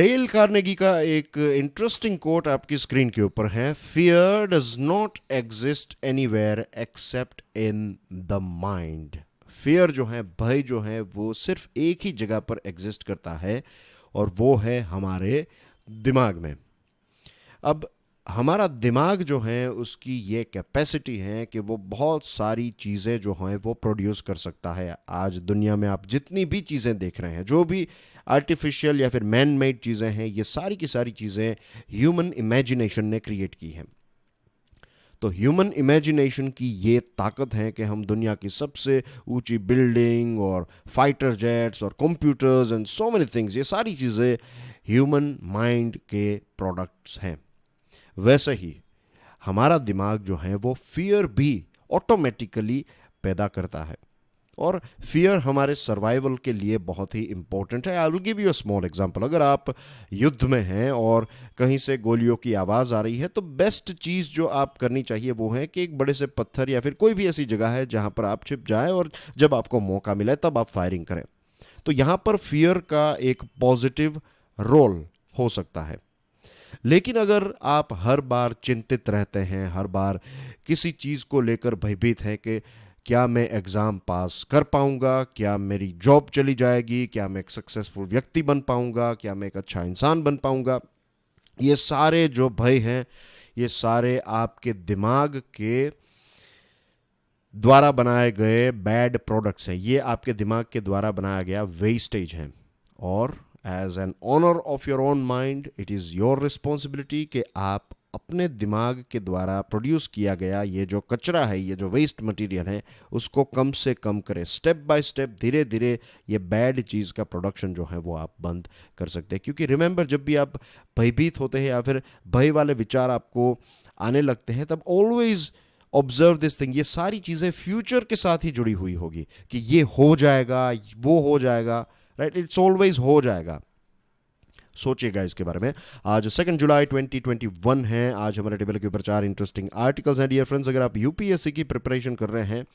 Dale Carnegie का एक interesting coat आपकी स्क्रीन के ऊपर है। Fear does not exist anywhere accept in the mind. Fear जो है, भय जो है, वो सिर्फ एक ही जगह पर एग्जिस्ट करता है और वो है हमारे दिमाग में। अब हमारा दिमाग जो है उसकी ये कैपेसिटी है कि वो बहुत सारी चीज़ें जो हैं वो प्रोड्यूस कर सकता है। आज दुनिया में आप जितनी भी चीज़ें देख रहे हैं, जो भी आर्टिफिशियल या फिर मैन मेड चीज़ें हैं, ये सारी की सारी चीज़ें ह्यूमन इमेजिनेशन ने क्रिएट की हैं। तो ह्यूमन इमेजिनेशन की ये ताकत है कि हम दुनिया की सबसे ऊंची बिल्डिंग और फाइटर जेट्स और computers and so many things, ये सारी चीज़ें ह्यूमन माइंड के प्रोडक्ट्स हैं। वैसे ही हमारा दिमाग जो है वो फियर भी ऑटोमेटिकली पैदा करता है और फियर हमारे सर्वाइवल के लिए बहुत ही इंपॉर्टेंट है। I will give you a small example. अगर आप युद्ध में हैं और कहीं से गोलियों की आवाज़ आ रही है, तो बेस्ट चीज़ जो आप करनी चाहिए वो है कि एक बड़े से पत्थर या फिर कोई भी ऐसी जगह है जहां पर आप छिप जाएं और जब आपको मौका मिले तब आप फायरिंग करें। तो यहां पर फियर का एक पॉजिटिव रोल हो सकता है। लेकिन अगर आप हर बार चिंतित रहते हैं, हर बार किसी चीज़ को लेकर भयभीत हैं कि क्या मैं एग्ज़ाम पास कर पाऊंगा, क्या मेरी जॉब चली जाएगी, क्या मैं एक सक्सेसफुल व्यक्ति बन पाऊंगा, क्या मैं एक अच्छा इंसान बन पाऊंगा, ये सारे जो भय हैं, ये सारे आपके दिमाग के द्वारा बनाए गए बैड प्रोडक्ट्स हैं। ये आपके दिमाग के द्वारा बनाया गया वेस्टेज है। और as an owner of your own mind, it is your responsibility कि आप अपने दिमाग के द्वारा प्रोड्यूस किया गया ये जो कचरा है, ये जो वेस्ट मटेरियल है, उसको कम से कम करें। स्टेप बाय स्टेप, धीरे धीरे ये बैड चीज़ का प्रोडक्शन जो है वो आप बंद कर सकते हैं। क्योंकि रिमेंबर, जब भी आप भयभीत होते हैं या फिर भय वाले विचार आपको आने लगते हैं, तब ऑलवेज ऑब्जर्व दिस थिंग। ये सारी चीज़ें फ्यूचर के साथ ही जुड़ी हुई होगी कि ये हो जाएगा, वो हो जाएगा, राइट? इट्स ऑलवेज हो जाएगा। सोचिएगा इसके बारे में। आज 2 जुलाई 2021 है। आज हमारे टेबल के ऊपर 4 इंटरेस्टिंग आर्टिकल्स हैं। डियर फ्रेंड्स, अगर आप यूपीएससी की प्रिपरेशन कर रहे हैं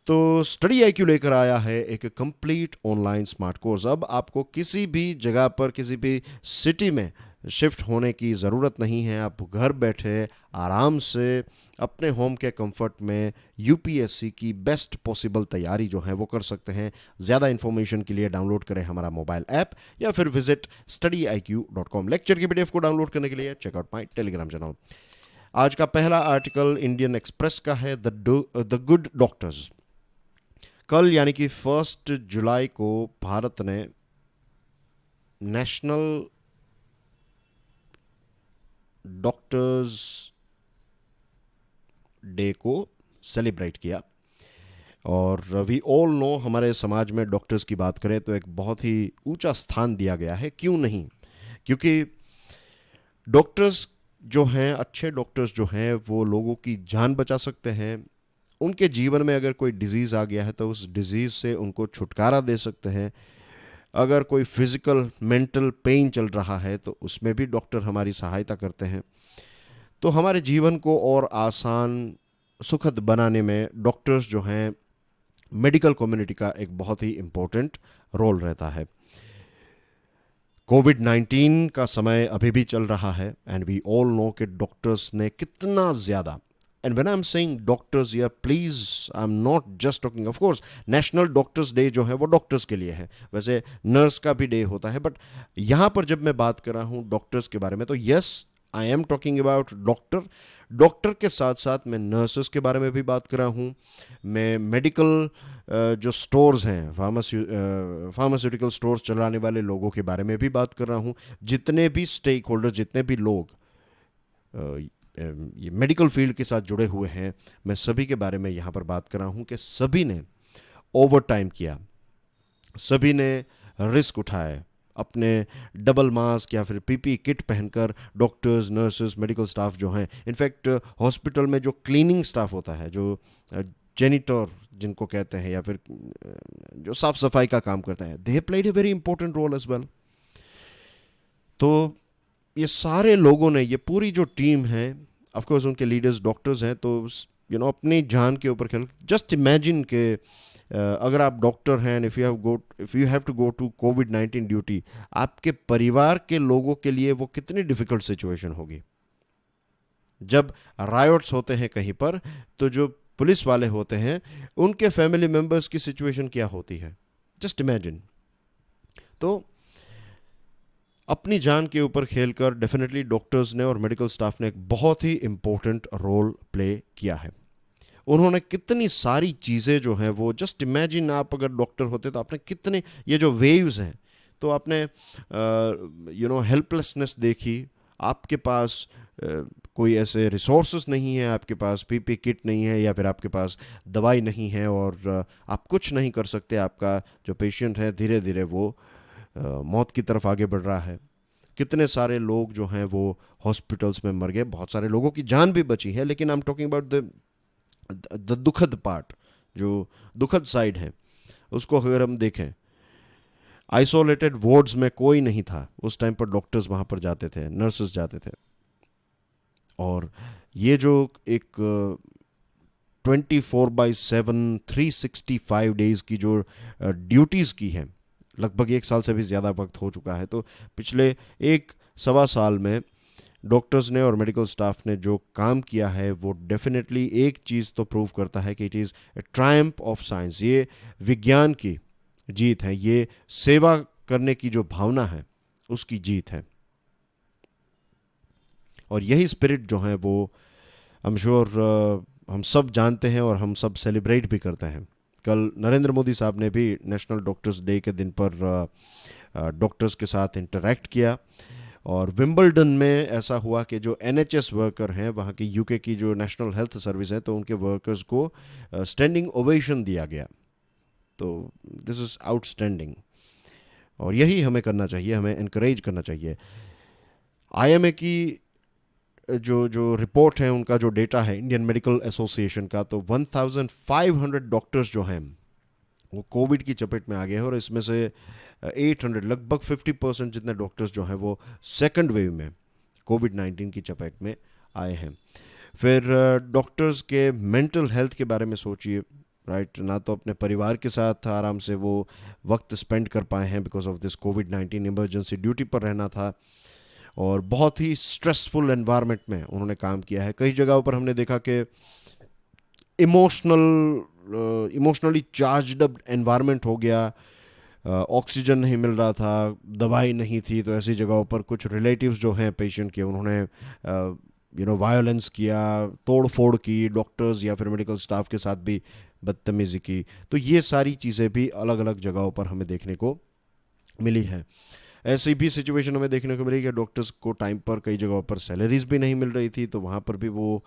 तो स्टडी आईक्यू लेकर आया है एक कंप्लीट ऑनलाइन स्मार्ट कोर्स। अब आपको किसी भी जगह पर, किसी भी सिटी में शिफ्ट होने की ज़रूरत नहीं है। आप घर बैठे आराम से अपने होम के कंफर्ट में यूपीएससी की बेस्ट पॉसिबल तैयारी जो है वो कर सकते हैं। ज़्यादा इन्फॉर्मेशन के लिए डाउनलोड करें हमारा मोबाइल ऐप या फिर विजिट studiiq.com। लेक्चर की पीडीएफ को डाउनलोड करने के लिए चेकआउट माई टेलीग्राम चैनल। आज का पहला आर्टिकल इंडियन एक्सप्रेस का है, द गुड डॉक्टर्स। कल यानी कि 1 जुलाई को भारत ने नेशनल डॉक्टर्स डे को सेलिब्रेट किया। और वी ऑल नो, हमारे समाज में डॉक्टर्स की बात करें तो एक बहुत ही ऊंचा स्थान दिया गया है। क्यों नहीं? क्योंकि डॉक्टर्स जो हैं, अच्छे डॉक्टर्स जो हैं, वो लोगों की जान बचा सकते हैं। उनके जीवन में अगर कोई डिजीज़ आ गया है तो उस डिजीज़ से उनको छुटकारा दे सकते हैं। अगर कोई फिजिकल मेंटल पेन चल रहा है तो उसमें भी डॉक्टर हमारी सहायता करते हैं। तो हमारे जीवन को और आसान, सुखद बनाने में डॉक्टर्स जो हैं, मेडिकल कम्युनिटी का एक बहुत ही इम्पोर्टेंट रोल रहता है। कोविड-19 का समय अभी भी चल रहा है एंड वी ऑल नो कि डॉक्टर्स ने कितना ज़्यादा, and when I am saying doctors here, please I am not just talking, of course national doctors day जो है वो डॉक्टर्स के लिए है, वैसे नर्स का भी डे होता है, बट यहाँ पर जब मैं बात कर रहा हूँ डॉक्टर्स के बारे में तो yes, I am talking about doctor के साथ साथ मैं नर्सेस के बारे में भी बात कर रहा हूँ। मैं मेडिकल जो स्टोर्स हैं, फार्मास्यूटिकल स्टोर्स चलाने वाले लोगों के बारे में भी बात कर रहा हूँ। जितने भी स्टेक होल्डर्स, जितने भी लोग ये मेडिकल फील्ड के साथ जुड़े हुए हैं, मैं सभी के बारे में यहाँ पर बात कर रहा हूँ कि सभी ने ओवर टाइम किया, सभी ने रिस्क उठाए, अपने डबल मास्क या फिर पीपी किट पहनकर डॉक्टर्स, नर्सेस, मेडिकल स्टाफ जो हैं, इनफैक्ट हॉस्पिटल में जो क्लीनिंग स्टाफ होता है, जो जेनिटर जिनको कहते हैं, या फिर जो साफ सफाई का काम करता है, they played a very important role as well. तो ये सारे लोगों ने, ये पूरी जो टीम है, ऑफ कोर्स उनके लीडर्स डॉक्टर्स हैं, तो अपनी जान के ऊपर खेल। जस्ट इमेजिन के अगर आप डॉक्टर हैं, if you have to go to कोविड-19 ड्यूटी, आपके परिवार के लोगों के लिए वो कितनी डिफ़िकल्ट सिचुएशन होगी। जब रायोट्स होते हैं कहीं पर, तो जो पुलिस वाले होते हैं उनके फैमिली मेंबर्स की सिचुएशन क्या होती है, जस्ट इमेजिन। तो अपनी जान के ऊपर खेलकर डेफिनेटली डॉक्टर्स ने और मेडिकल स्टाफ ने एक बहुत ही इंपॉर्टेंट रोल प्ले किया है। उन्होंने कितनी सारी चीज़ें जो हैं वो, जस्ट इमेजिन, आप अगर डॉक्टर होते तो आपने कितने, ये जो वेव्स हैं, तो आपने हेल्पलेसनेस देखी। आपके पास कोई ऐसे रिसोर्सेज नहीं है, आपके पास पीपी किट नहीं है, या फिर आपके पास दवाई नहीं है, और आप कुछ नहीं कर सकते। आपका जो पेशेंट है धीरे धीरे वो मौत की तरफ आगे बढ़ रहा है। कितने सारे लोग जो हैं वो हॉस्पिटल्स में मर गए, बहुत सारे लोगों की जान भी बची है, लेकिन I am talking about the दुखद पार्ट, जो दुखद साइड है, उसको अगर हम देखें, आइसोलेटेड वार्ड्स में कोई नहीं था उस टाइम पर। डॉक्टर्स वहाँ पर जाते थे, नर्सेस जाते थे, और ये जो एक 24/7 365 डेज की जो ड्यूटीज़ की हैं, लगभग 1 साल से भी ज़्यादा वक्त हो चुका है। तो पिछले 1 सवा साल में डॉक्टर्स ने और मेडिकल स्टाफ ने जो काम किया है वो डेफिनेटली एक चीज़ तो प्रूव करता है कि it is a Triumph of science. ये विज्ञान की जीत है, ये सेवा करने की जो भावना है उसकी जीत है। और यही स्पिरिट जो है वो आई एम श्योर हम सब जानते हैं और हम सब सेलिब्रेट भी करते हैं। कल नरेंद्र मोदी साहब ने भी नेशनल डॉक्टर्स डे के दिन पर डॉक्टर्स के साथ इंटरेक्ट किया, और विंबलडन में ऐसा हुआ कि जो एनएचएस वर्कर हैं, वहाँ की यूके की जो नेशनल हेल्थ सर्विस है, तो उनके वर्कर्स को स्टैंडिंग ओवेशन दिया गया। तो दिस इज़ आउटस्टैंडिंग, और यही हमें करना चाहिए, हमें इनकरेज करना चाहिए। आईएमए की जो जो रिपोर्ट है, उनका जो डेटा है इंडियन मेडिकल एसोसिएशन का, तो 1500 डॉक्टर्स जो हैं वो कोविड की चपेट में आ गए हैं, और इसमें से 800, लगभग 50% जितने डॉक्टर्स जो हैं वो सेकंड वेव में कोविड-19 की चपेट में आए हैं। फिर डॉक्टर्स के मेंटल हेल्थ के बारे में सोचिए, राइट। ना तो अपने परिवार के साथ आराम से वो वक्त स्पेंड कर पाए हैं because of this covid, emergency duty पर रहना था, और बहुत ही स्ट्रेसफुल एनवायरनमेंट में उन्होंने काम किया है। कई जगहों पर हमने देखा कि इमोशनली चार्ज्ड अप एनवायरनमेंट हो गया, ऑक्सीजन नहीं मिल रहा था, दवाई नहीं थी, तो ऐसी जगहों पर कुछ रिलेटिव्स जो हैं पेशेंट के, उन्होंने वायोलेंस किया, तोड़ फोड़ की, डॉक्टर्स या फिर मेडिकल स्टाफ के साथ भी बदतमीज़ी की। तो ये सारी चीज़ें भी अलग अलग जगहों पर हमें देखने को मिली है। ऐसी भी सिचुएशन हमें देखने को मिली कि डॉक्टर्स को टाइम पर कई जगहों पर सैलरीज भी नहीं मिल रही थी, तो वहाँ पर भी वो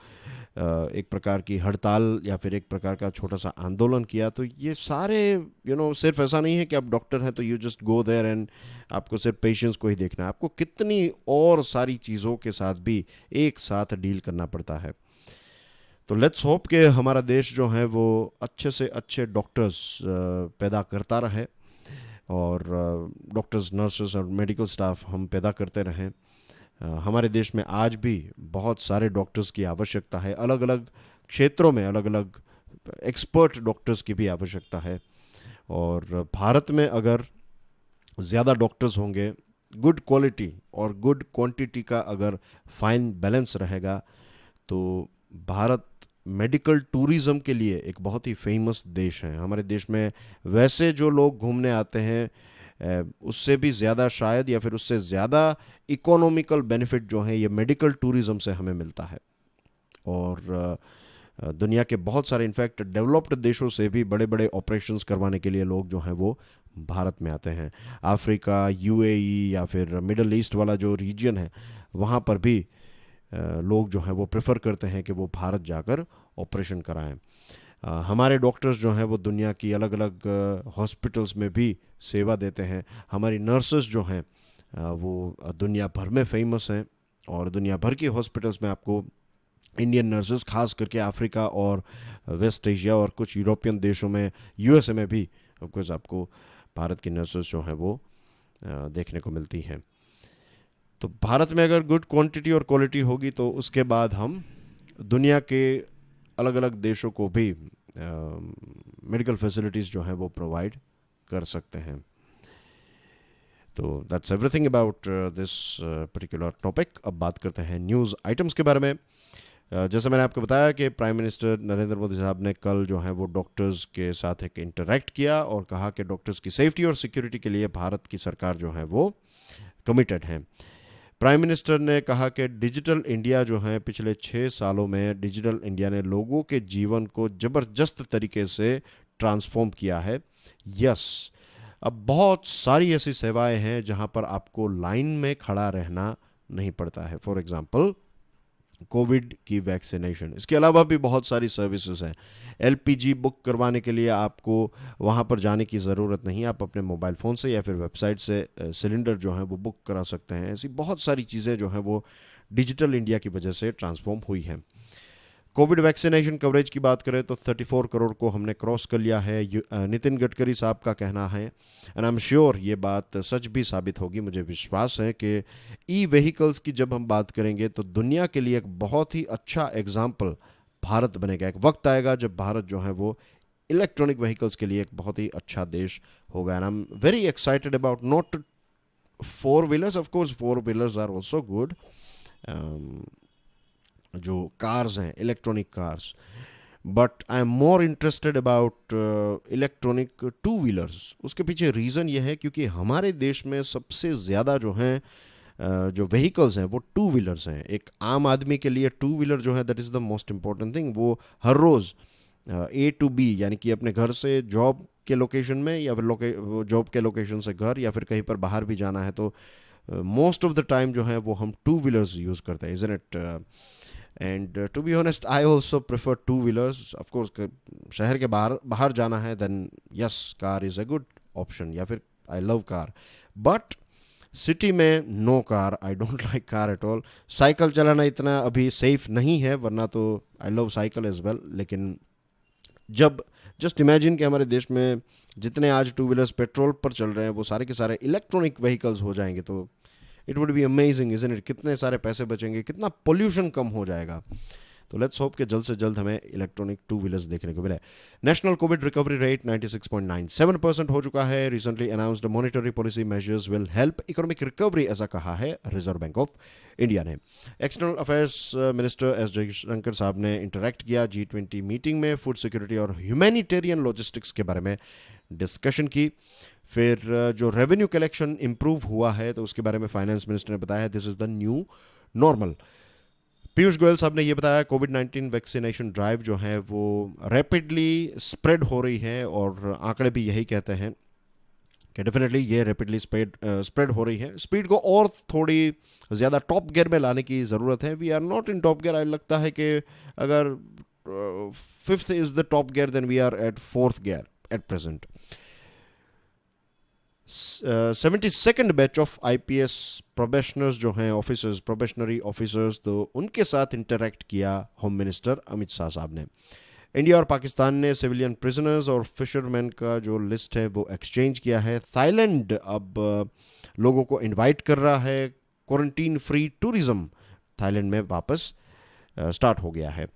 एक प्रकार की हड़ताल या फिर एक प्रकार का छोटा सा आंदोलन किया। तो ये सारे सिर्फ ऐसा नहीं है कि आप डॉक्टर हैं तो you just go there and आपको सिर्फ पेशेंट्स को ही देखना है, आपको कितनी और सारी चीज़ों के साथ भी एक साथ डील करना पड़ता है। तो लेट्स होप कि हमारा देश जो है वो अच्छे से अच्छे डॉक्टर्स पैदा करता रहे, और डॉक्टर्स, नर्सेस और मेडिकल स्टाफ हम पैदा करते रहें। हमारे देश में आज भी बहुत सारे डॉक्टर्स की आवश्यकता है, अलग अलग क्षेत्रों में अलग अलग एक्सपर्ट डॉक्टर्स की भी आवश्यकता है। और भारत में अगर ज़्यादा डॉक्टर्स होंगे, गुड क्वालिटी और गुड क्वांटिटी का अगर फाइन बैलेंस रहेगा, तो भारत मेडिकल टूरिज़्म के लिए एक बहुत ही फेमस देश है। हमारे देश में वैसे जो लोग घूमने आते हैं उससे भी ज़्यादा शायद, या फिर उससे ज़्यादा इकोनॉमिकल बेनिफिट जो है ये मेडिकल टूरिज़्म से हमें मिलता है। और दुनिया के बहुत सारे, इनफैक्ट डेवलप्ड देशों से भी बड़े बड़े ऑपरेशंस करवाने के लिए लोग जो हैं वो भारत में आते हैं। अफ्रीका, यूएई या फिर मिडल ईस्ट वाला जो रीजन है, वहाँ पर भी लोग जो हैं वो प्रेफर करते हैं कि वो भारत जाकर ऑपरेशन कराएं। हमारे डॉक्टर्स जो हैं वो दुनिया की अलग अलग हॉस्पिटल्स में भी सेवा देते हैं। हमारी नर्सेस जो हैं वो दुनिया भर में फेमस हैं, और दुनिया भर की हॉस्पिटल्स में आपको इंडियन नर्सेस, खास करके अफ्रीका और वेस्ट एशिया और कुछ यूरोपियन देशों में, यूएसए में भी ऑफकोर्स आपको भारत की नर्सेस जो हैं वो देखने को मिलती हैं। तो भारत में अगर गुड क्वांटिटी और क्वालिटी होगी तो उसके बाद हम दुनिया के अलग अलग देशों को भी मेडिकल फैसिलिटीज़ जो हैं वो प्रोवाइड कर सकते हैं। तो that's everything about this particular topic. अब बात करते हैं न्यूज़ आइटम्स के बारे में। जैसे मैंने आपको बताया कि प्राइम मिनिस्टर नरेंद्र मोदी साहब ने कल जो है वो डॉक्टर्स के साथ एक इंटरैक्ट किया और कहा कि डॉक्टर्स की सेफ्टी और सिक्योरिटी के लिए भारत की सरकार जो है वो कमिटेड है। प्राइम मिनिस्टर ने कहा कि डिजिटल इंडिया जो है पिछले 6 सालों में डिजिटल इंडिया ने लोगों के जीवन को ज़बरदस्त तरीके से ट्रांसफॉर्म किया है। यस, अब बहुत सारी ऐसी सेवाएं हैं जहां पर आपको लाइन में खड़ा रहना नहीं पड़ता है। फॉर एग्जांपल कोविड की वैक्सीनेशन, इसके अलावा भी बहुत सारी सर्विसेज हैं। एलपीजी बुक करवाने के लिए आपको वहाँ पर जाने की ज़रूरत नहीं, आप अपने मोबाइल फ़ोन से या फिर वेबसाइट से सिलेंडर जो है वो बुक करा सकते हैं। ऐसी बहुत सारी चीज़ें जो हैं वो डिजिटल इंडिया की वजह से ट्रांसफॉर्म हुई हैं। कोविड वैक्सीनेशन कवरेज की बात करें तो 34 करोड़ को हमने क्रॉस कर लिया है, नितिन गडकरी साहब का कहना है। एंड आई एम श्योर ये बात सच भी साबित होगी। मुझे विश्वास है कि ई व्हीकल्स की जब हम बात करेंगे तो दुनिया के लिए एक बहुत ही अच्छा एग्जाम्पल भारत बनेगा। एक वक्त आएगा जब भारत जो है वो इलेक्ट्रॉनिक व्हीकल्स के लिए एक बहुत ही अच्छा देश होगा। And I am very excited about not four wheelers, of course four wheelers are also good, जो कार्स हैं electronic cars, but I am more interested about electronic two wheelers. उसके पीछे रीज़न ये है क्योंकि हमारे देश में सबसे ज़्यादा जो हैं जो व्हीकल्स हैं वो टू व्हीलर्स हैं। एक आम आदमी के लिए टू व्हीलर जो है that is the most important thing. वो हर रोज़ ए टू बी यानी कि अपने घर से जॉब के लोकेशन में या फिर जॉब के लोकेशन से घर या फिर कहीं पर बाहर भी जाना है तो मोस्ट ऑफ द टाइम जो है वो हम टू व्हीलर्स यूज़ करते हैं, isn't it? And to be honest I also prefer two wheelers. Of course शहर के बाहर बाहर जाना है then yes car is a good option, या फिर I love car. But city में no car, I don't like car at all. Cycle चलाना इतना अभी सेफ नहीं है, वरना तो I love cycle as well. लेकिन जब जस्ट इमेजिन कि हमारे देश में जितने आज टू व्हीलर्स पेट्रोल पर चल रहे हैं वो सारे के सारे इलेक्ट्रॉनिक व्हीकल्स हो जाएंगे तो it would be amazing, isn't it? कितने सारे पैसे बचेंगे, कितना पोल्यूशन कम हो जाएगा। तो लेट्स होप कि जल्द से जल्द हमें इलेक्ट्रॉनिक टू व्हीलर्स देखने को मिले। नेशनल कोविड रिकवरी रेट 96.97% हो चुका है। Recently announced monetary policy measures will help economic recovery, ऐसा कहा है रिजर्व बैंक ऑफ इंडिया ने। External affairs minister S Jaishankar साहब ने इंटरैक्ट किया G20 मीटिंग में, फूड सिक्योरिटी और ह्यूमैनिटेरियन लॉजिस्टिक्स के बारे में डिस्कशन की। फिर जो रेवेन्यू कलेक्शन इंप्रूव हुआ है तो उसके बारे में फाइनेंस मिनिस्टर ने बताया this is the new normal. Piyush Goyal साहब ने ये बताया कोविड-19 वैक्सीनेशन ड्राइव जो है वो रैपिडली स्प्रेड हो रही है और आंकड़े भी यही कहते हैं कि डेफिनेटली ये रैपिडली स्प्रेड हो रही है। स्पीड को और थोड़ी ज़्यादा टॉप गियर में लाने की ज़रूरत है। We are not in top gear. लगता है कि अगर fifth is the top gear then we are at fourth gear at present. 72nd batch of IPS probationers जो हैं ऑफिसर्स, प्रोबेशनरी ऑफिसर्स, तो उनके साथ इंटरैक्ट किया होम मिनिस्टर अमित शाह साहब ने। इंडिया और पाकिस्तान ने सिविलियन प्रिजनर्स और फिशरमैन का जो लिस्ट है वो एक्सचेंज किया है। थाईलैंड अब लोगों को इनवाइट कर रहा है। क्वारंटीन फ्री टूरिज्म थाईलैंड में वापस स्टार्ट हो गया है।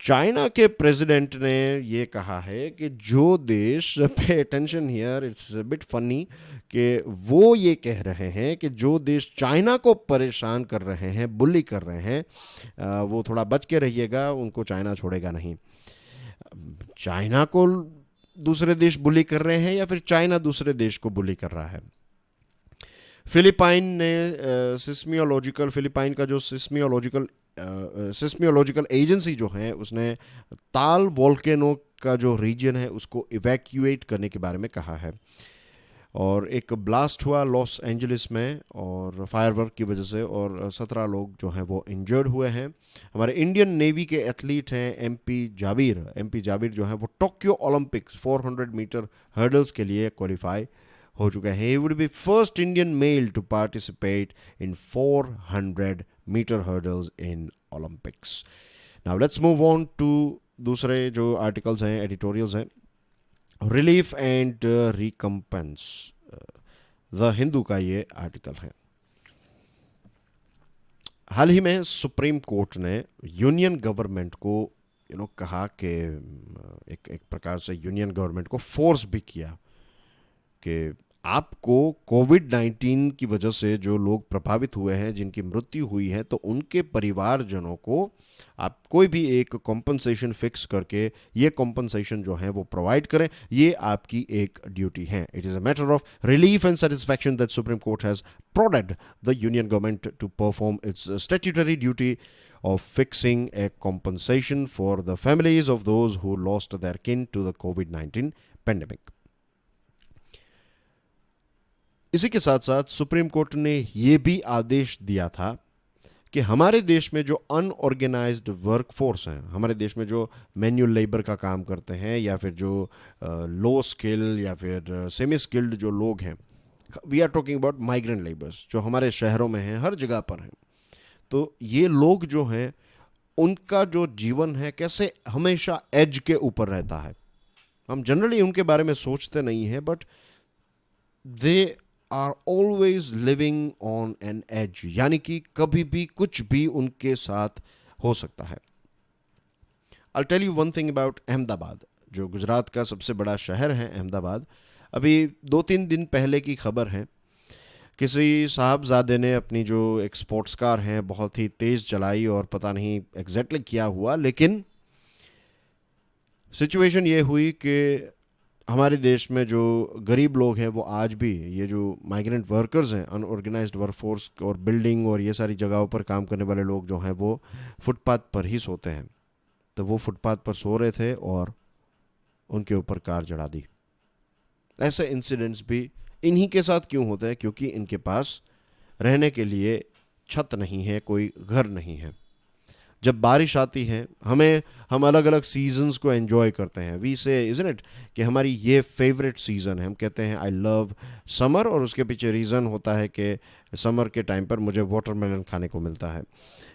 चाइना के प्रेसिडेंट ने ये कहा है कि जो देश, pay attention here, it's a bit funny कि वो ये कह रहे हैं कि जो देश चाइना को परेशान कर रहे हैं, बुली कर रहे हैं, वो थोड़ा बच के रहिएगा, उनको चाइना छोड़ेगा नहीं। चाइना को दूसरे देश बुली कर रहे हैं या फिर चाइना दूसरे देश को बुली कर रहा है? फिलिपाइन ने फिलिपाइन का जो सिस्मियोलॉजिकल एजेंसी जो है उसने ताल वोल्केनो का जो रीजन है उसको इवैक्यूएट करने के बारे में कहा है। और एक ब्लास्ट हुआ लॉस एंजलिस में और फायरवर्क की वजह से, और 17 लोग जो हैं वो इंजर्ड हुए हैं। हमारे इंडियन नेवी के एथलीट हैं एमपी जाबिर जो हैं वो टोक्यो ओलंपिक्स 400 मीटर हर्डल्स के लिए क्वालिफाई हो चुके हैं। He would be first Indian male to participate in 400 metre hurdles in Olympics. Now let's move on to दूसरे जो आर्टिकल्स हैं, एडिटोरियल्स हैं। Relief and recompense, the Hindu का ये आर्टिकल है। हाल ही में सुप्रीम कोर्ट ने यूनियन गवर्नमेंट को कहा कि एक एक प्रकार से यूनियन गवर्नमेंट को फोर्स भी किया कि आपको कोविड-19 की वजह से जो लोग प्रभावित हुए हैं, जिनकी मृत्यु हुई है, तो उनके परिवारजनों को आप कोई भी एक कॉम्पनसेशन फिक्स करके ये कॉम्पनसेशन जो है वो प्रोवाइड करें, ये आपकी एक ड्यूटी है. It is a matter of relief and satisfaction that supreme court has prodded the union government to perform its statutory duty of fixing a compensation for the families of those who lost their kin to the COVID-19 pandemic. इसी के साथ साथ supreme Court ने यह भी आदेश दिया था कि हमारे देश में जो अनऑर्गेनाइज्ड वर्कफोर्स हैं, हमारे देश में जो मैन्युअल लेबर का काम करते हैं या फिर जो लो स्किल या फिर सेमी स्किल्ड जो लोग हैं, we are talking about migrant labours जो हमारे शहरों में हैं, हर जगह पर हैं. तो ये लोग जो हैं उनका जो जीवन है कैसे हमेशा एज के ऊपर रहता है. हम जनरली उनके बारे में सोचते नहीं हैं, but they are always living on an edge, यानी कि कभी भी कुछ भी उनके साथ हो सकता है. I tell you one thing about Ahmedabad, जो गुजरात का सबसे बड़ा शहर है अहमदाबाद. अभी 2-3 दिन पहले की खबर है, किसी साहबजादे ने अपनी जो एक स्पोर्ट्स कार है बहुत ही तेज़ चलाई और पता नहीं एग्जैक्टली क्या हुआ, लेकिन सिचुएशन ये हुई कि हमारे देश में जो गरीब लोग हैं वो आज भी, ये जो माइग्रेंट वर्कर्स हैं, अनऑर्गेनाइज्ड वर्कफोर्स और बिल्डिंग और ये सारी जगहों पर काम करने वाले लोग जो हैं वो फुटपाथ पर ही सोते हैं. तो वो फुटपाथ पर सो रहे थे और उनके ऊपर कार चढ़ा दी. ऐसे इंसिडेंट्स भी इन्हीं के साथ क्यों होते हैं? क्योंकि इनके पास रहने के लिए छत नहीं है, कोई घर नहीं है. जब बारिश आती है हम अलग अलग सीजन्स को एंजॉय करते हैं. वी से इज़न्ट इट कि हमारी ये फेवरेट सीज़न है. हम कहते हैं आई लव समर, और उसके पीछे रीज़न होता है कि समर के टाइम पर मुझे वाटरमेलन खाने को मिलता है.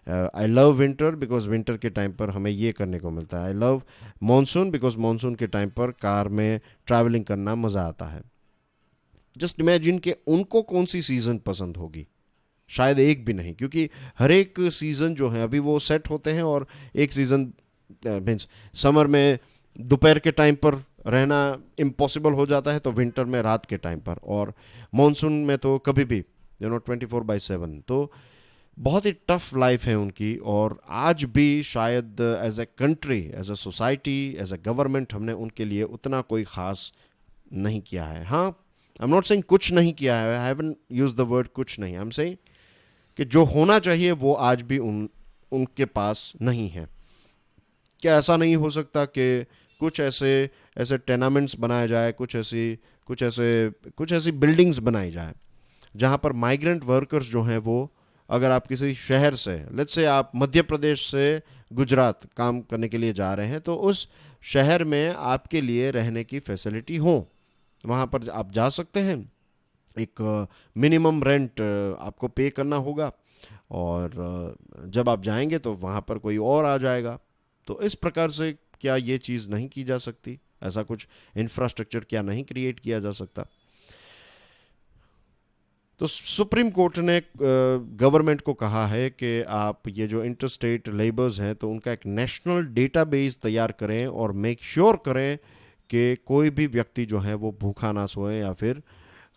I love winter because winter के टाइम पर हमें ये करने को मिलता है. I love monsoon because monsoon के टाइम पर कार में ट्रैवलिंग करना मज़ा आता है. जस्ट इमेजिन कि उनको कौन सी सीज़न पसंद होगी. शायद एक भी नहीं, क्योंकि हर एक सीज़न जो है अभी वो सेट होते हैं. और एक सीज़न मीन्स समर में दोपहर के टाइम पर रहना इम्पॉसिबल हो जाता है, तो विंटर में रात के टाइम पर, और मॉनसून में तो कभी भी 24/7. तो बहुत ही टफ लाइफ है उनकी. और आज भी शायद as a country, as a society, as a government हमने उनके लिए उतना कोई ख़ास नहीं किया है. हाँ, आई एम नॉट सेइंग कुछ नहीं किया है, I haven't used the word कुछ नहीं. आई एम सेइंग कि जो होना चाहिए वो आज भी उनके पास नहीं है. क्या ऐसा नहीं हो सकता कि कुछ ऐसे टेनामेंट्स बनाए जाए, कुछ ऐसी बिल्डिंग्स बनाई जाए जहाँ पर माइग्रेंट वर्कर्स जो हैं वो, अगर आप किसी शहर से, लेट्स से आप मध्य प्रदेश से गुजरात काम करने के लिए जा रहे हैं, तो उस शहर में आपके लिए रहने की फैसिलिटी हो. वहाँ पर आप जा सकते हैं, एक मिनिमम रेंट आपको पे करना होगा, और जब आप जाएंगे तो वहाँ पर कोई और आ जाएगा. तो इस प्रकार से क्या ये चीज़ नहीं की जा सकती? ऐसा कुछ इंफ्रास्ट्रक्चर क्या नहीं क्रिएट किया जा सकता? तो सुप्रीम कोर्ट ने गवर्नमेंट को कहा है कि आप ये जो इंटरस्टेट लेबर्स हैं तो उनका एक नेशनल डेटाबेस तैयार करें और मेक श्योर करें कि कोई भी व्यक्ति जो है वो भूखा ना सोए, या फिर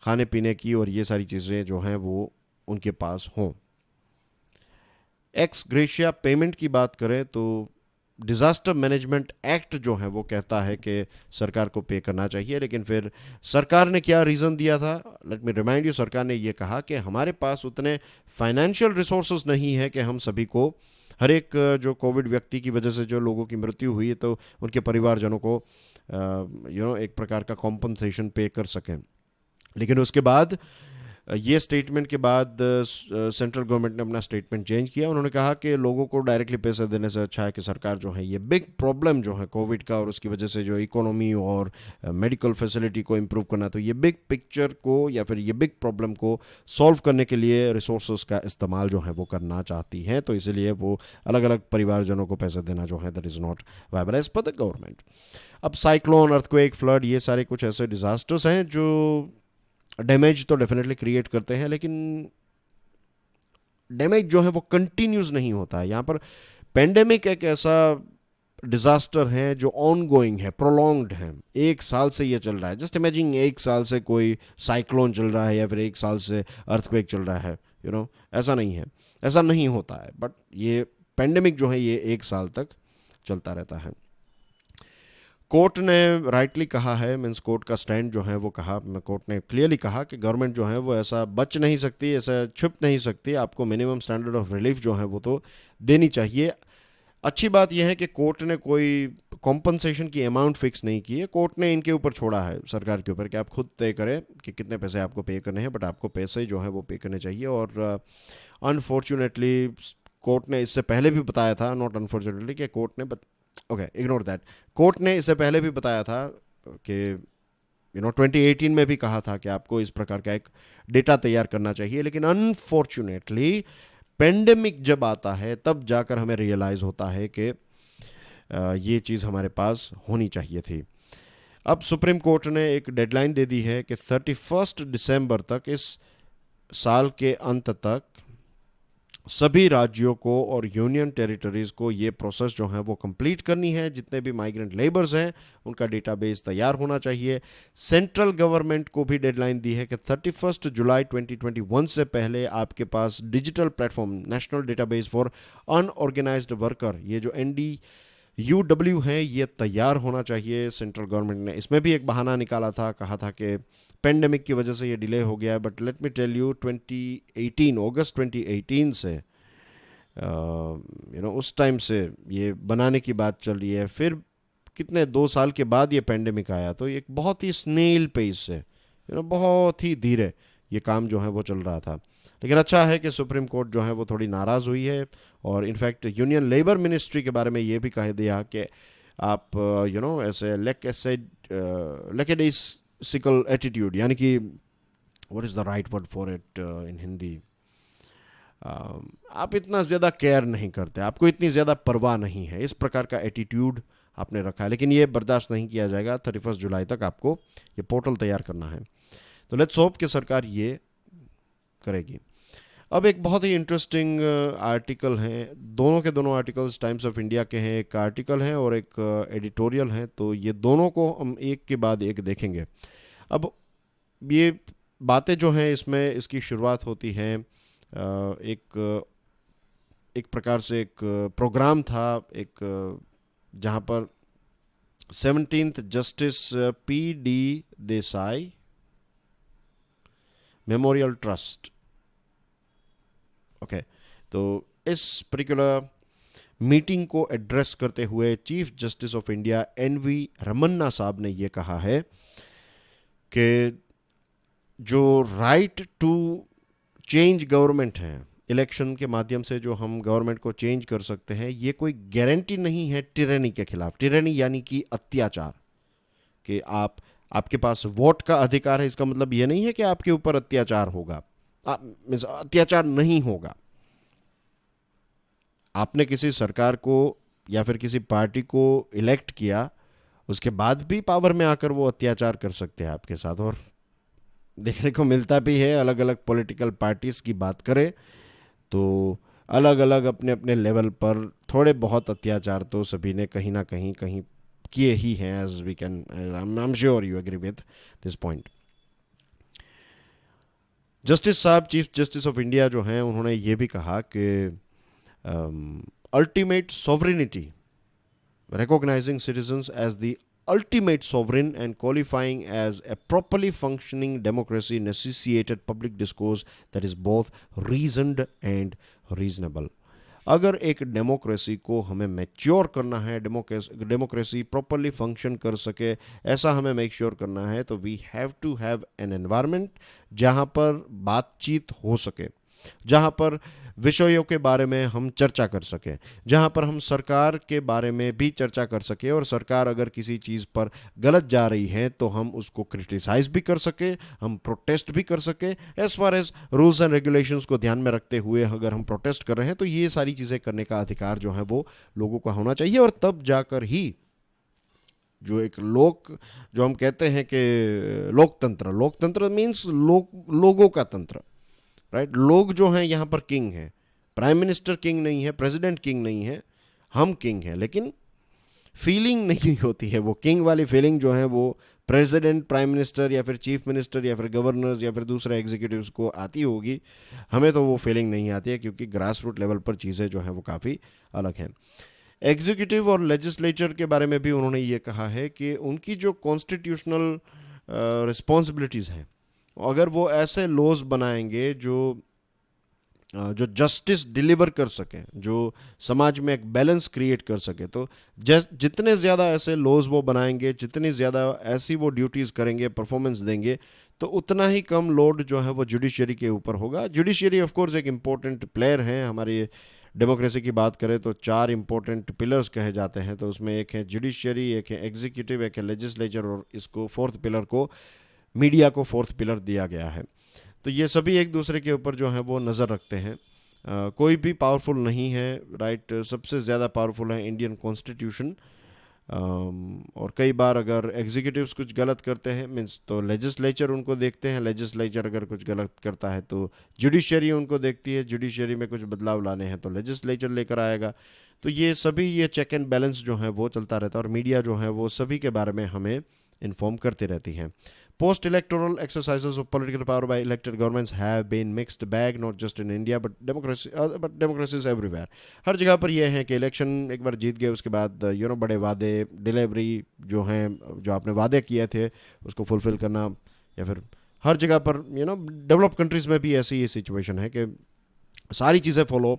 खाने पीने की और ये सारी चीज़ें जो हैं वो उनके पास हों. एक्स ग्रेशिया पेमेंट की बात करें तो डिज़ास्टर मैनेजमेंट एक्ट जो है वो कहता है कि सरकार को पे करना चाहिए, लेकिन फिर सरकार ने क्या रीज़न दिया था? Let me remind you. सरकार ने ये कहा कि हमारे पास उतने फाइनेंशियल रिसोर्सेज नहीं है कि हम सभी को, हर एक जो कोविड व्यक्ति की वजह से जो लोगों की मृत्यु हुई है तो उनके परिवारजनों को एक प्रकार का कॉम्पनसेशन पे कर सकें. लेकिन उसके बाद ये स्टेटमेंट के बाद सेंट्रल गवर्नमेंट ने अपना स्टेटमेंट चेंज किया. उन्होंने कहा कि लोगों को डायरेक्टली पैसे देने से अच्छा है कि सरकार जो है ये बिग प्रॉब्लम जो है कोविड का और उसकी वजह से जो इकोनॉमी और मेडिकल फैसिलिटी को इम्प्रूव करना, तो ये बिग पिक्चर को या फिर ये बिग प्रॉब्लम को सॉल्व करने के लिए रिसोर्सेज का इस्तेमाल जो है वो करना चाहती हैं. तो इसीलिए वो अलग अलग परिवारजनों को पैसे देना जो है that is not viable as per the government. अब साइक्लोन, अर्थक्वेक, फ्लड, ये सारे कुछ ऐसे डिज़ास्टर्स हैं जो डैमेज तो डेफिनेटली क्रिएट करते हैं, लेकिन डैमेज जो है वो कंटिन्यूस नहीं होता है. यहाँ पर पेंडेमिक एक ऐसा डिजास्टर हैं जो ऑन गोइंग है, प्रोलॉन्ग्ड हैं, एक साल से ये चल रहा है। जस्ट इमेजिन एक साल से कोई साइक्लोन चल रहा है या फिर एक साल से अर्थक्वेक चल रहा है, ऐसा नहीं है, ऐसा नहीं होता है। बट ये पेंडेमिक जो है ये एक साल तक चलता रहता है। कोर्ट ने राइटली कहा है, मीन्स कोर्ट का स्टैंड जो है वो कहा, कोर्ट ने क्लियरली कहा कि गवर्नमेंट जो है वो ऐसा बच नहीं सकती, ऐसा छुप नहीं सकती, आपको मिनिमम स्टैंडर्ड ऑफ रिलीफ जो है वो तो देनी चाहिए। अच्छी बात यह है कि कोर्ट ने कोई कॉम्पनसेशन की अमाउंट फिक्स नहीं की है, कोर्ट ने इनके ऊपर छोड़ा है, सरकार के ऊपर, कि आप खुद तय करें कि कितने पैसे आपको पे करने हैं, बट आपको पैसे जो है वो पे करने चाहिए। और अनफॉर्चुनेटली कोर्ट ने इससे पहले भी बताया था, नॉट अनफॉर्चुनेटली, कि कोर्ट ने ओके इग्नोर दैट, कोर्ट ने इससे पहले भी बताया था कि 2018 में भी कहा था कि आपको इस प्रकार का एक डेटा तैयार करना चाहिए। लेकिन अनफॉर्चुनेटली पेंडेमिक जब आता है तब जाकर हमें रियलाइज़ होता है कि ये चीज़ हमारे पास होनी चाहिए थी। अब सुप्रीम कोर्ट ने एक डेडलाइन दे दी है कि 31 दिसंबर तक, इस साल के अंत तक, सभी राज्यों को और यूनियन टेरिटरीज़ को ये प्रोसेस जो है वो कंप्लीट करनी है। जितने भी माइग्रेंट लेबर्स हैं उनका डेटाबेस तैयार होना चाहिए। सेंट्रल गवर्नमेंट को भी डेडलाइन दी है कि 31 जुलाई 2021 से पहले आपके पास digital platform, national database for unorganized worker, ये जो NDUW है, ये तैयार होना चाहिए। सेंट्रल गवर्नमेंट ने इसमें भी एक बहाना निकाला था, कहा था कि पेंडेमिक की वजह से ये डिले हो गया है। But let me tell you, 2018 August 2018 से उस टाइम से ये बनाने की बात चल रही है। फिर कितने 2 साल के बाद ये पेंडेमिक आया, तो एक बहुत ही स्नेल पेस से, बहुत ही धीरे ये काम जो है वो चल रहा था। लेकिन अच्छा है कि सुप्रीम कोर्ट जो है वो थोड़ी नाराज़ हुई है, और इनफैक्ट यूनियन लेबर मिनिस्ट्री के बारे में ये भी कह दिया कि आप ऐसे लेकेडेसिकल एटीट्यूड, यानी कि what is the right word for it in Hindi, आप इतना ज़्यादा केयर नहीं करते, आपको इतनी ज़्यादा परवाह नहीं है, इस प्रकार का एटीट्यूड आपने रखा है। लेकिन ये बर्दाश्त नहीं किया जाएगा। 31 जुलाई तक आपको ये पोर्टल तैयार करना है। तो लेट्स होप कि सरकार ये करेगी। अब एक बहुत ही इंटरेस्टिंग आर्टिकल हैं, दोनों के दोनों आर्टिकल्स टाइम्स ऑफ इंडिया के हैं। एक आर्टिकल है और एक एडिटोरियल है, तो ये दोनों को हम एक के बाद एक देखेंगे। अब ये बातें जो हैं इसमें, इसकी शुरुआत होती है एक प्रकार से एक प्रोग्राम था, एक जहाँ पर 17th justice PD Desai memorial trust, okay, तो इस पर्टिकुलर मीटिंग को एड्रेस करते हुए Chief Justice of India NV Ramana साहब ने ये कहा है कि जो राइट टू चेंज गवर्नमेंट है, इलेक्शन के माध्यम से जो हम गवर्नमेंट को चेंज कर सकते हैं, ये कोई गारंटी नहीं है टिरनी के खिलाफ। टिरनी यानी कि अत्याचार, कि आपके पास वोट का अधिकार है, इसका मतलब ये नहीं है कि आपके ऊपर अत्याचार होगा, अत्याचार नहीं होगा। आपने किसी सरकार को या फिर किसी पार्टी को इलेक्ट किया, उसके बाद भी पावर में आकर वो अत्याचार कर सकते हैं आपके साथ, और देखने को मिलता भी है। अलग अलग पॉलिटिकल पार्टीज की बात करें तो अलग अलग अपने अपने लेवल पर थोड़े बहुत अत्याचार तो सभी ने कहीं ना कहीं किए ही हैं, as we can, I am sure you agree with this point. Justice साहब, चीफ जस्टिस ऑफ इंडिया जो हैं, उन्होंने ये भी कहा कि ultimate sovereignty, recognizing citizens as the ultimate sovereign and qualifying as a properly functioning democracy necessitated public discourse that is both reasoned and reasonable. अगर एक डेमोक्रेसी को हमें मैच्योर करना है, डेमोक्रेसी प्रॉपरली फंक्शन कर सके, ऐसा हमें मेक श्योर करना है, तो we have to have an environment जहाँ पर बातचीत हो सके, जहाँ पर विषयों के बारे में हम चर्चा कर सकें, जहाँ पर हम सरकार के बारे में भी चर्चा कर सकें, और सरकार अगर किसी चीज़ पर गलत जा रही है तो हम उसको क्रिटिसाइज भी कर सकें, हम प्रोटेस्ट भी कर सकें। As far as rules and regulations को ध्यान में रखते हुए अगर हम प्रोटेस्ट कर रहे हैं, तो ये सारी चीज़ें करने का अधिकार जो है वो लोगों का होना चाहिए। और तब जाकर ही जो एक जो हम कहते हैं कि लोकतंत्र मीन्स लोगों का तंत्र, राइट। लोग जो हैं यहाँ पर किंग हैं, प्राइम मिनिस्टर किंग नहीं है, प्रेसिडेंट किंग नहीं है, हम किंग हैं। लेकिन फीलिंग नहीं होती है, वो किंग वाली फीलिंग जो है वो प्रेसिडेंट, प्राइम मिनिस्टर या फिर चीफ मिनिस्टर या फिर गवर्नर्स या फिर दूसरे एग्जीक्यूटिव्स को आती होगी, हमें तो वो फीलिंग नहीं आती है, क्योंकि ग्रास रूट लेवल पर चीज़ें जो हैं वो काफ़ी अलग हैं। एग्जीक्यूटिव और लेजिस्लेचर के बारे में भी उन्होंने ये कहा है कि उनकी जो कॉन्स्टिट्यूशनल रिस्पॉन्सिबिलिटीज़ हैं, अगर वो ऐसे लॉज बनाएंगे जो जस्टिस डिलीवर कर सकें, जो समाज में एक बैलेंस क्रिएट कर सके, तो जितने ज़्यादा ऐसे लॉज वो बनाएंगे, जितनी ज़्यादा ऐसी वो ड्यूटीज़ करेंगे, परफॉर्मेंस देंगे, तो उतना ही कम लोड जो है वो जुडिशरी के ऊपर होगा। जुडिशरी ऑफ कोर्स एक इम्पोर्टेंट प्लेयर है हमारी डेमोक्रेसी की बात करें तो 4 इंपॉर्टेंट पिलर्स कहे जाते हैं, तो उसमें एक है जुडिशरी, एक है एग्जीक्यूटिव, एक है लेजिस्लेचर, और इसको फोर्थ पिलर को, मीडिया को फोर्थ पिलर दिया गया है। तो ये सभी एक दूसरे के ऊपर जो है वो नज़र रखते हैं। कोई भी पावरफुल नहीं है, राइट। सबसे ज़्यादा पावरफुल है इंडियन कॉन्स्टिट्यूशन। और कई बार अगर एग्जीक्यूटिव्स कुछ गलत करते हैं मीन्स तो लेजिस्लेचर उनको देखते हैं, लेजिस्लेचर अगर कुछ गलत करता है तो जुडिशरी उनको देखती है, जुडिशरी में कुछ बदलाव लाने हैं तो लेजिस्लेचर लेकर आएगा। तो ये सभी ये चेक एंड बैलेंस जो है वो चलता रहता है, और मीडिया जो है वो सभी के बारे में हमें इन्फॉर्म करती रहती हैं। Post electoral exercises of political power by elected governments have been mixed bag, not just in India but democracy is everywhere. हर जगह पर यह है कि इलेक्शन एक बार जीत गए उसके बाद बड़े वादे, डिलीवरी जो हैं, जो आपने वादे किए थे उसको फुलफिल करना, या फिर हर जगह पर डेवलप कंट्रीज़ में भी ऐसी ये सिचुएशन है कि सारी चीज़ें फॉलो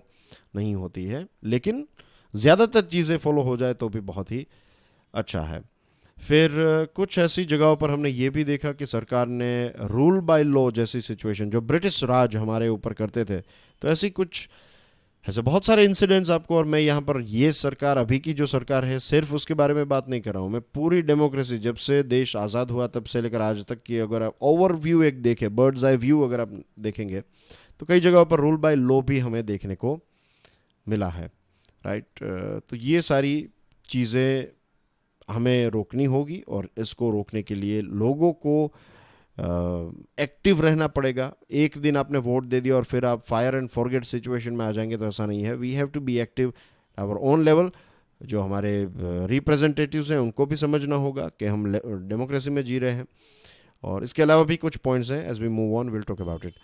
नहीं होती है, लेकिन ज़्यादातर चीज़ें फॉलो हो जाए तो भी बहुत ही अच्छा है। फिर कुछ ऐसी जगहों पर हमने ये भी देखा कि सरकार ने रूल बाय लॉ जैसी सिचुएशन, जो ब्रिटिश राज हमारे ऊपर करते थे, तो ऐसे बहुत सारे इंसिडेंट्स आपको, और मैं यहाँ पर ये सरकार, अभी की जो सरकार है, सिर्फ उसके बारे में बात नहीं कर रहा हूँ, मैं पूरी डेमोक्रेसी जब से देश आज़ाद हुआ तब से लेकर आज तक की अगर आप ओवरव्यू एक देखें, बर्ड्स आई व्यू अगर आप देखेंगे, तो कई जगहों पर रूल बाय लॉ भी हमें देखने को मिला है, राइट। तो ये सारी चीज़ें हमें रोकनी होगी, और इसको रोकने के लिए लोगों को एक्टिव रहना पड़ेगा। एक दिन आपने वोट दे दिया और फिर आप फायर एंड फॉरगेट सिचुएशन में आ जाएंगे, तो ऐसा नहीं है। We have to be active our own level. जो हमारे रिप्रेजेंटेटिव्स हैं उनको भी समझना होगा कि हम डेमोक्रेसी में जी रहे हैं। और इसके अलावा भी कुछ पॉइंट्स हैं, as we move on will talk about it.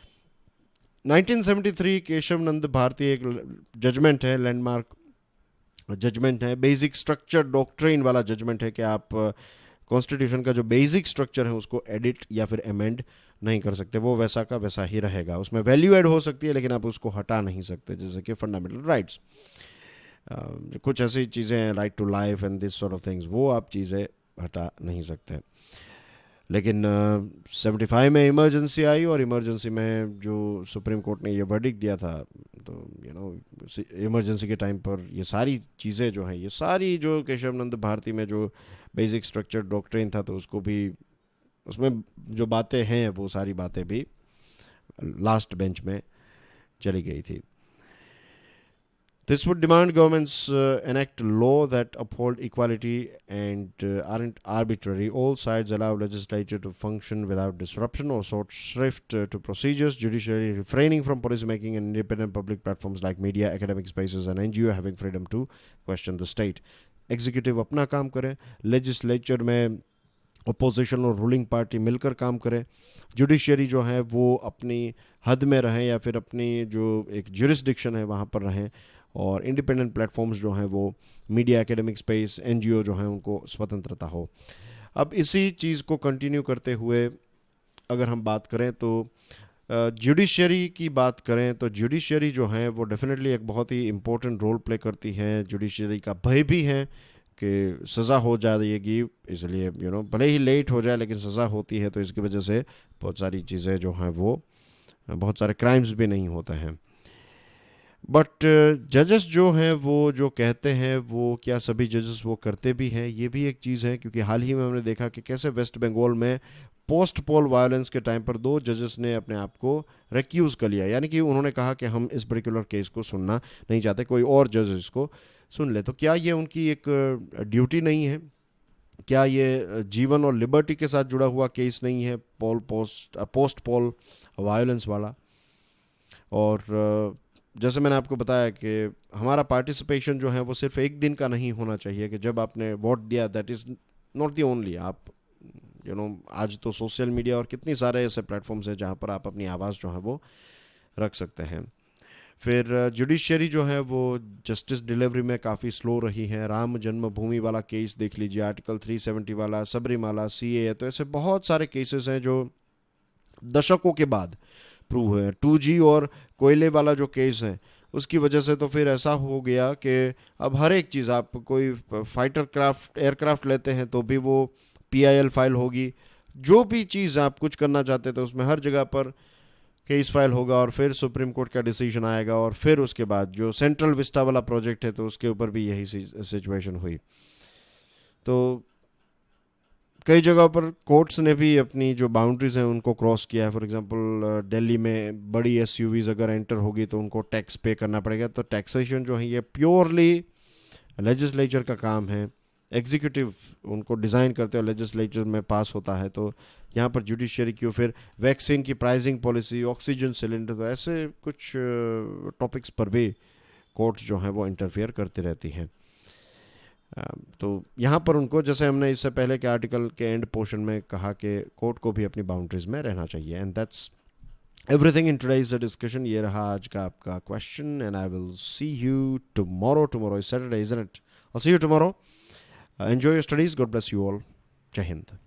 1973 Keshavananda Bharati एक जजमेंट है, लैंडमार्क जजमेंट है, बेसिक स्ट्रक्चर डॉक्ट्रिन वाला जजमेंट है कि आप कॉन्स्टिट्यूशन का जो बेसिक स्ट्रक्चर है उसको एडिट या फिर अमेंड नहीं कर सकते, वो वैसा का वैसा ही रहेगा। उसमें वैल्यू ऐड हो सकती है लेकिन आप उसको हटा नहीं सकते, जैसे कि फंडामेंटल राइट्स, कुछ ऐसी चीज़ें हैं, right to life and this sort of things, वो आप चीज़ें हटा नहीं सकते। लेकिन 75 में इमरजेंसी आई, और इमरजेंसी में जो सुप्रीम कोर्ट ने ये वर्डिक्ट दिया था, तो इमरजेंसी के टाइम पर ये सारी चीज़ें जो हैं, ये सारी जो केशव नंद भारती में जो बेसिक स्ट्रक्चर डॉक्ट्रिन था, तो उसको भी, उसमें जो बातें हैं वो सारी बातें भी लास्ट बेंच में चली गई थी। This would demand governments enact law that uphold equality and aren't arbitrary. All sides allow legislature to function without disruption or short shrift to procedures. Judiciary refraining from policy making, and independent public platforms like media, academic spaces, and NGO having freedom to question the state. Executive अपना काम करे, legislature में opposition और ruling party मिलकर काम करें, judiciary जो है वो अपनी हद में रहें या फिर अपनी जो एक जुरिस्डिक्शन है वहाँ पर रहें, और इंडिपेंडेंट प्लेटफॉर्म्स जो हैं वो मीडिया, एकेडमिक स्पेस, एनजीओ जो हैं उनको स्वतंत्रता हो। अब इसी चीज़ को कंटिन्यू करते हुए अगर हम बात करें तो जुडिशरी की बात करें तो जुडिशरी जो है वो डेफिनेटली एक बहुत ही इम्पोर्टेंट रोल प्ले करती है। जुडिशरी का भय भी है कि सज़ा हो जाएगी, इसलिए भले ही लेट हो जाए लेकिन सज़ा होती है, तो इसकी वजह से बहुत सारी चीज़ें जो हैं वो, बहुत सारे क्राइम्स भी नहीं होते हैं। बट जजेस जो हैं वो जो कहते हैं वो क्या सभी जजेस वो करते भी हैं, ये भी एक चीज़ है। क्योंकि हाल ही में हमने देखा कि कैसे वेस्ट बंगाल में पोस्ट पोल वायलेंस के टाइम पर 2 जजेस ने अपने आप को रिक्यूज़ कर लिया, यानी कि उन्होंने कहा कि हम इस पर्टिकुलर केस को सुनना नहीं चाहते, कोई और जज इसको सुन ले। तो क्या ये उनकी एक ड्यूटी नहीं है? क्या ये जीवन और लिबर्टी के साथ जुड़ा हुआ केस नहीं है, पोस्ट पोल वायलेंस वाला? और जैसे मैंने आपको बताया कि हमारा पार्टिसिपेशन जो है वो सिर्फ एक दिन का नहीं होना चाहिए कि जब आपने वोट दिया that is not the only. आप आज तो सोशल मीडिया और कितनी सारे ऐसे प्लेटफॉर्म्स हैं जहाँ पर आप अपनी आवाज़ जो है वो रख सकते हैं। फिर जुडिशरी जो है वो जस्टिस डिलीवरी में काफ़ी स्लो रही है। राम जन्मभूमि वाला केस देख लीजिए, आर्टिकल 370 वाला, सबरीमाला, CAA, तो ऐसे बहुत सारे केसेस हैं जो दशकों के बाद प्रूव हुए हैं। 2G और कोयले वाला जो केस है उसकी वजह से तो फिर ऐसा हो गया कि अब हर एक चीज़, आप कोई फाइटर क्राफ्ट एयरक्राफ्ट लेते हैं तो भी वो PIL फाइल होगी। जो भी चीज़ आप कुछ करना चाहते थे उसमें हर जगह पर केस फाइल होगा और फिर सुप्रीम कोर्ट का डिसीजन आएगा। और फिर उसके बाद जो सेंट्रल विस्टा वाला प्रोजेक्ट है तो उसके ऊपर भी यही सिचुएशन हुई। तो कई जगह पर कोर्ट्स ने भी अपनी जो बाउंड्रीज हैं उनको क्रॉस किया है। फॉर एग्जांपल दिल्ली में बड़ी SUVs अगर एंटर होगी तो उनको टैक्स पे करना पड़ेगा। तो टैक्सेशन जो है ये प्योरली लेजिस्लेचर का काम है। एग्जीक्यूटिव उनको डिज़ाइन करते हैं, लेजिस्लेचर में पास होता है। तो यहाँ पर जुडिशरी की, फिर वैक्सीन की प्राइसिंग पॉलिसी, ऑक्सीजन सिलेंडर, तो ऐसे कुछ टॉपिक्स पर भी कोर्ट्स जो हैं वो इंटरफेयर करती रहती हैं। तो यहाँ पर उनको, जैसे हमने इससे पहले के आर्टिकल के एंड पोर्शन में कहा कि कोर्ट को भी अपनी बाउंड्रीज में रहना चाहिए। And that's everything in today's discussion. ये रहा आज का आपका question and I will see you tomorrow. Tomorrow is Saturday, isn't it? I see you tomorrow. Enjoy your studies. God bless you all. जय हिंद।